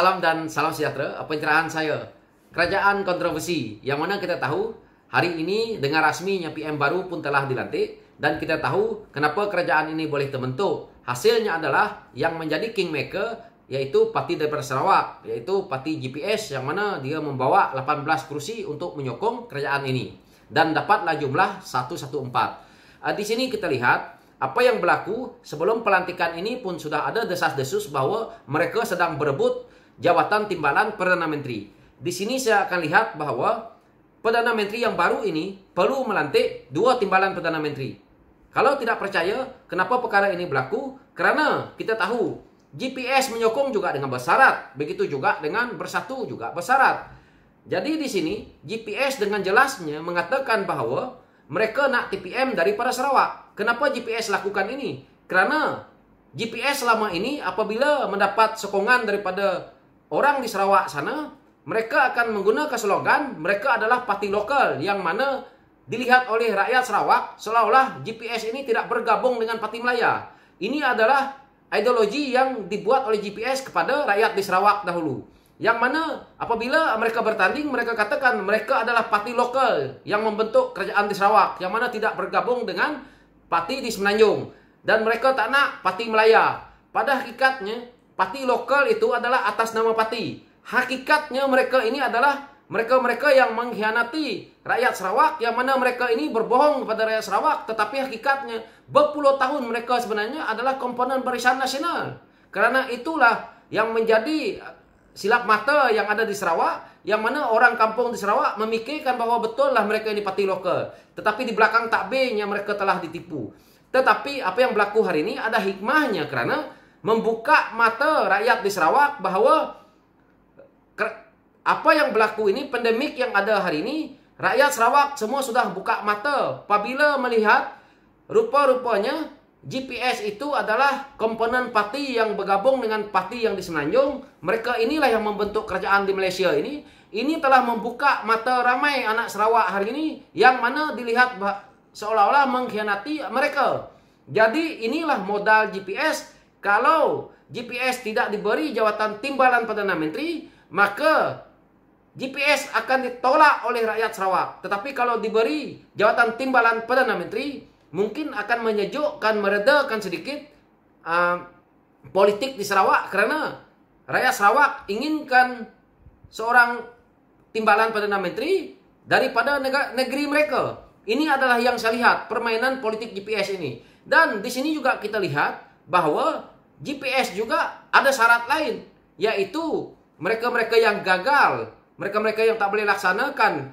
Salam dan salam sejahtera. Pencerahan saya, kerajaan kontroversi, yang mana kita tahu hari ini dengan rasminya PM baru pun telah dilantik, dan kita tahu kenapa kerajaan ini boleh terbentuk. Hasilnya adalah yang menjadi kingmaker yaitu parti daripada Sarawak, yaitu parti GPS, yang mana dia membawa 18 kursi untuk menyokong kerajaan ini dan dapatlah jumlah 114. Di sini kita lihat apa yang berlaku sebelum pelantikan ini pun sudah ada desas-desus bahwa mereka sedang berebut jabatan timbalan Perdana Menteri. Di sini saya akan lihat bahwa Perdana Menteri yang baru ini perlu melantik 2 timbalan Perdana Menteri. Kalau tidak percaya kenapa perkara ini berlaku, kerana kita tahu GPS menyokong juga dengan bersyarat, begitu juga dengan Bersatu juga bersyarat. Jadi di sini GPS dengan jelasnya mengatakan bahwa mereka nak TPM daripada Sarawak. Kenapa GPS lakukan ini? Kerana GPS selama ini apabila mendapat sokongan daripada orang di Sarawak sana, mereka akan menggunakan slogan mereka adalah parti lokal, yang mana dilihat oleh rakyat Sarawak seolah-olah GPS ini tidak bergabung dengan Parti Melayu. Ini adalah ideologi yang dibuat oleh GPS kepada rakyat di Sarawak dahulu, yang mana apabila mereka bertanding, mereka katakan mereka adalah parti lokal yang membentuk kerajaan di Sarawak, yang mana tidak bergabung dengan parti di Semenanjung, dan mereka tak nak parti Melayu. Pada hakikatnya parti lokal itu adalah atas nama parti. Hakikatnya mereka ini adalah mereka-mereka yang mengkhianati rakyat Sarawak, yang mana mereka ini berbohong kepada rakyat Sarawak, tetapi hakikatnya berpuluh tahun mereka sebenarnya adalah komponen Barisan Nasional. Kerana itulah yang menjadi silap mata yang ada di Sarawak, yang mana orang kampung di Sarawak memikirkan bahwa betul lah mereka ini parti lokal, tetapi di belakang takbirnya mereka telah ditipu. Tetapi apa yang berlaku hari ini ada hikmahnya, kerana membuka mata rakyat di Sarawak bahawa apa yang berlaku ini, pandemik yang ada hari ini, rakyat Sarawak semua sudah buka mata apabila melihat rupa-rupanya GPS itu adalah komponen parti yang bergabung dengan parti yang di Semenanjung. Mereka inilah yang membentuk kerajaan di Malaysia ini. Ini telah membuka mata ramai anak Sarawak hari ini, yang mana dilihat seolah-olah mengkhianati mereka. Jadi inilah modal GPS. Kalau GPS tidak diberi jawatan timbalan Perdana Menteri, maka GPS akan ditolak oleh rakyat Sarawak. Tetapi kalau diberi jawatan timbalan Perdana Menteri, mungkin akan menyejukkan, meredakan sedikit politik di Sarawak, kerana rakyat Sarawak inginkan seorang timbalan Perdana Menteri daripada negeri mereka. Ini adalah yang saya lihat permainan politik GPS ini. Dan di sini juga kita lihat bahwa GPS juga ada syarat lain, yaitu mereka-mereka yang gagal, mereka-mereka yang tak boleh laksanakan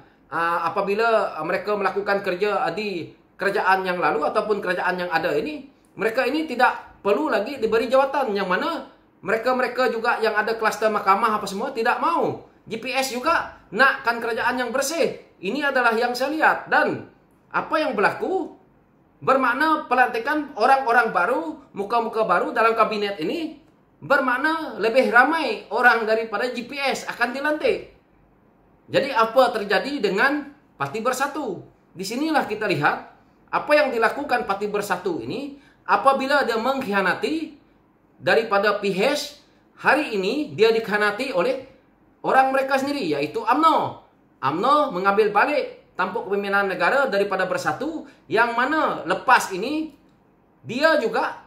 apabila mereka melakukan kerja di kerajaan yang lalu ataupun kerajaan yang ada ini, mereka ini tidak perlu lagi diberi jawatan, yang mana mereka-mereka juga yang ada kluster mahkamah apa semua tidak mau. GPS juga nakkan kerajaan yang bersih. Ini adalah yang saya lihat, dan apa yang berlaku bermakna pelantikan orang-orang baru, muka-muka baru dalam kabinet ini, bermakna lebih ramai orang daripada GPS akan dilantik. Jadi apa terjadi dengan Parti Bersatu? Di sinilah kita lihat apa yang dilakukan Parti Bersatu ini apabila dia mengkhianati daripada PH. Hari ini dia dikhianati oleh orang mereka sendiri, yaitu UMNO. UMNO mengambil balik tampuk kepimpinan negara daripada Bersatu, yang mana lepas ini dia juga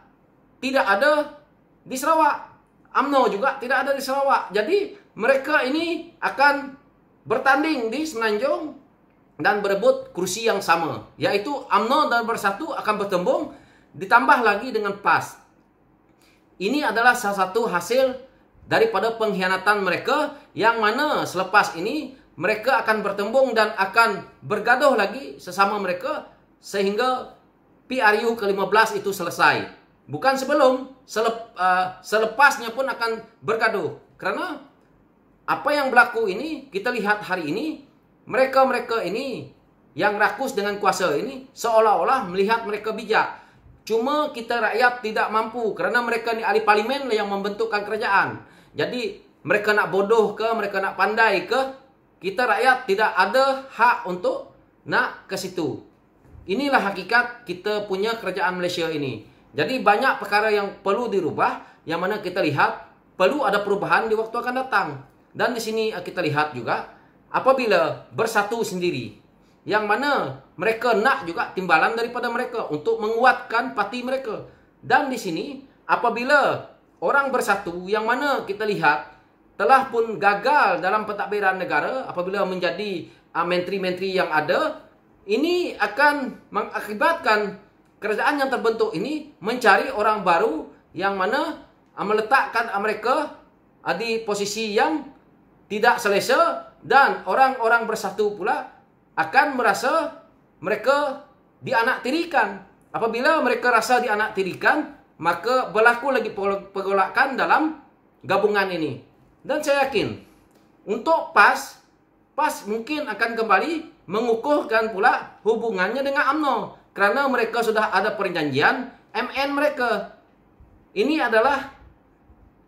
tidak ada di Sarawak. UMNO juga tidak ada di Sarawak. Jadi mereka ini akan bertanding di Semenanjung dan berebut kursi yang sama, yaitu UMNO dan Bersatu akan bertembung, ditambah lagi dengan PAS. Ini adalah salah satu hasil daripada pengkhianatan mereka, yang mana selepas ini mereka akan bertembung dan akan bergaduh lagi sesama mereka sehingga PRU ke-15 itu selesai. Bukan sebelum, selepasnya pun akan bergaduh. Karena apa yang berlaku ini, kita lihat hari ini, mereka-mereka ini yang rakus dengan kuasa ini seolah-olah melihat mereka bijak. Cuma kita rakyat tidak mampu, kerana mereka ni ahli parlimen yang membentukkan kerajaan. Jadi mereka nak bodoh ke, mereka nak pandai ke, kita rakyat tidak ada hak untuk nak ke situ. Inilah hakikat kita punya kerajaan Malaysia ini. Jadi banyak perkara yang perlu dirubah, yang mana kita lihat perlu ada perubahan di waktu akan datang. Dan di sini kita lihat juga, apabila bersatu sendiri, yang mana mereka nak juga timbalan daripada mereka untuk menguatkan parti mereka. Dan di sini, apabila orang bersatu, yang mana kita lihat telah pun gagal dalam pentadbiran negara, apabila menjadi menteri-menteri yang ada, ini akan mengakibatkan kerajaan yang terbentuk ini mencari orang baru yang mana meletakkan mereka di posisi yang tidak selesa, dan orang-orang bersatu pula akan merasa mereka dianaktirikan. Apabila mereka rasa dianaktirikan, maka berlaku lagi pergolakan dalam gabungan ini. Dan saya yakin untuk PAS mungkin akan kembali mengukuhkan pula hubungannya dengan UMNO, kerana mereka sudah ada perjanjian MN mereka. Ini adalah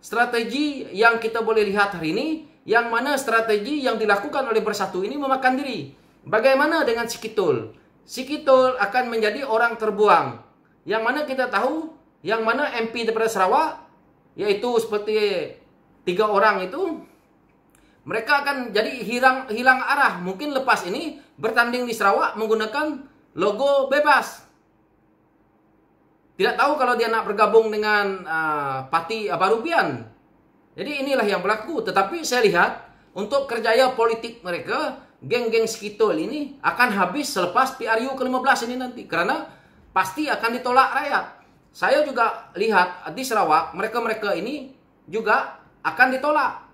strategi yang kita boleh lihat hari ini, yang mana strategi yang dilakukan oleh Bersatu ini memakan diri. Bagaimana dengan Sikitul? Sikitul akan menjadi orang terbuang, yang mana kita tahu, yang mana MP daripada Sarawak, yaitu seperti 3 orang itu, mereka akan jadi hilang arah. Mungkin lepas ini bertanding di Sarawak menggunakan logo bebas. Tidak tahu kalau dia nak bergabung dengan parti Barubian. Jadi inilah yang berlaku. Tetapi saya lihat untuk kerjaya politik mereka, geng-geng Sikitul ini akan habis selepas PRU ke-15 ini nanti. Karena pasti akan ditolak rakyat. Saya juga lihat di Sarawak, mereka-mereka ini juga akan ditolak.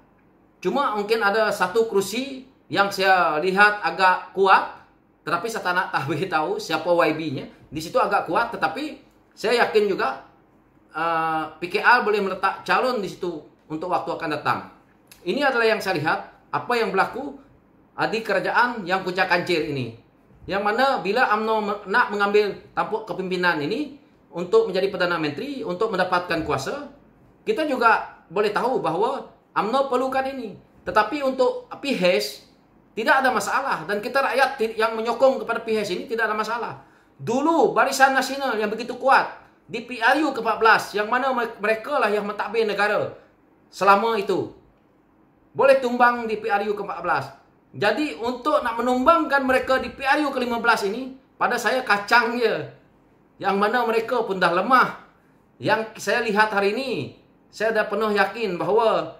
Cuma mungkin ada satu kursi yang saya lihat agak kuat, tetapi saya tak nak tahu siapa YB-nya. Di situ agak kuat, tetapi saya yakin juga PKR boleh meletak calon di situ untuk waktu akan datang. Ini adalah yang saya lihat, apa yang berlaku di kerajaan yang kuncak kancil ini. Yang mana bila UMNO nak mengambil tampuk kepimpinan ini untuk menjadi Perdana Menteri, untuk mendapatkan kuasa, kita juga boleh tahu bahawa UMNO perlukan ini. Tetapi untuk PHS tidak ada masalah, dan kita rakyat yang menyokong kepada PHS ini tidak ada masalah. Dulu Barisan Nasional yang begitu kuat di PRU ke-14, yang mana mereka lah yang mentadbir negara selama itu, boleh tumbang di PRU ke-14. Jadi untuk nak menumbangkan mereka di PRU ke-15 ini, pada saya kacang je. Yang mana mereka pun dah lemah. Yang saya lihat hari ini, saya dah penuh yakin bahawa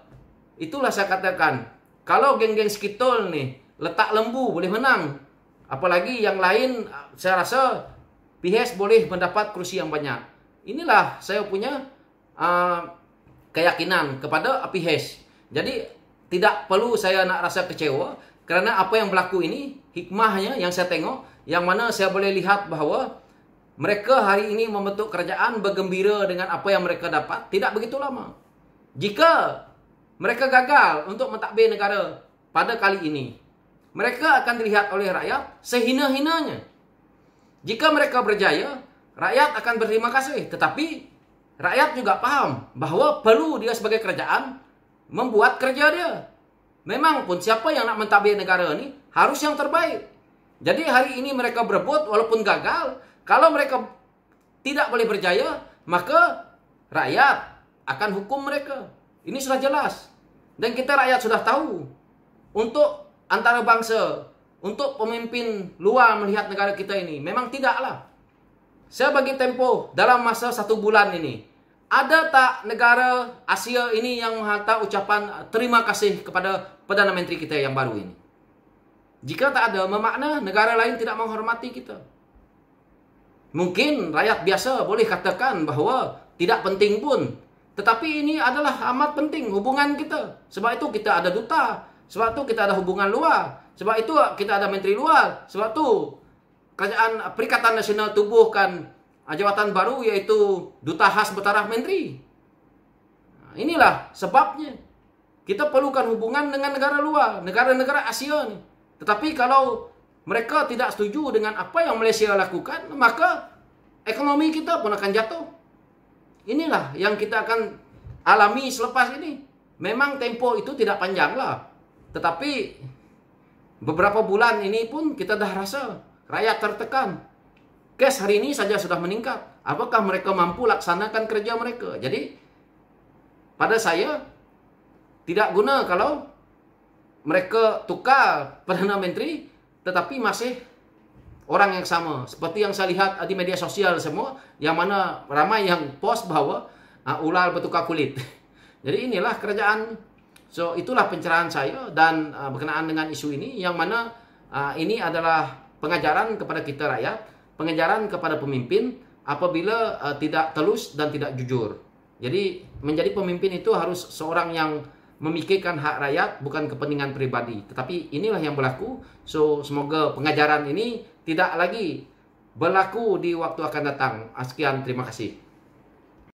itulah saya katakan, kalau geng-geng Sikitul ni letak lembu boleh menang. Apalagi yang lain, saya rasa PHS boleh mendapat kursi yang banyak. Inilah saya punya keyakinan kepada PHS. Jadi tidak perlu saya nak rasa kecewa, kerana apa yang berlaku ini, hikmahnya yang saya tengok, yang mana saya boleh lihat bahawa mereka hari ini membentuk kerajaan bergembira dengan apa yang mereka dapat tidak begitu lama. Jika mereka gagal untuk mentadbir negara pada kali ini, mereka akan dilihat oleh rakyat sehina-hinanya. Jika mereka berjaya, rakyat akan berterima kasih. Tetapi rakyat juga paham bahawa perlu dia sebagai kerajaan membuat kerja dia. Memang pun siapa yang nak mentadbir negara ni harus yang terbaik. Jadi hari ini mereka berebut walaupun gagal. Kalau mereka tidak boleh berjaya, maka rakyat akan hukum mereka. Ini sudah jelas. Dan kita rakyat sudah tahu. Untuk antara bangsa, untuk pemimpin luar melihat negara kita ini, memang tidaklah. Saya bagi tempoh dalam masa 1 bulan ini. Ada tak negara Asia ini yang menghantar ucapan terima kasih kepada Perdana Menteri kita yang baru ini? Jika tak ada, bermakna negara lain tidak menghormati kita. Mungkin rakyat biasa boleh katakan bahawa tidak penting pun. Tetapi ini adalah amat penting hubungan kita. Sebab itu kita ada duta. Sebab itu kita ada hubungan luar. Sebab itu kita ada menteri luar. Sebab itu Kerajaan Perikatan Nasional tubuhkan jawatan baru, iaitu Duta Khas Bertaraf Menteri. Inilah sebabnya kita perlukan hubungan dengan negara luar, negara-negara Asia ni. Tetapi kalau mereka tidak setuju dengan apa yang Malaysia lakukan, maka ekonomi kita pun akan jatuh. Inilah yang kita akan alami selepas ini. Memang tempo itu tidak panjang lah. Tetapi beberapa bulan ini pun kita dah rasa rakyat tertekan. Kes hari ini saja sudah meningkat. Apakah mereka mampu laksanakan kerja mereka? Jadi pada saya, tidak guna kalau mereka tukar Perdana Menteri tetapi masih orang yang sama. Seperti yang saya lihat di media sosial semua, yang mana ramai yang post bahwa ular bertukar kulit. Jadi inilah kerajaan. So itulah pencerahan saya dan berkenaan dengan isu ini, yang mana ini adalah pengajaran kepada kita rakyat, pengajaran kepada pemimpin apabila tidak telus dan tidak jujur. Jadi menjadi pemimpin itu harus seorang yang memikirkan hak rakyat, bukan kepentingan pribadi. Tetapi inilah yang berlaku. So semoga pengajaran ini tidak lagi berlaku di waktu akan datang. Sekian, terima kasih.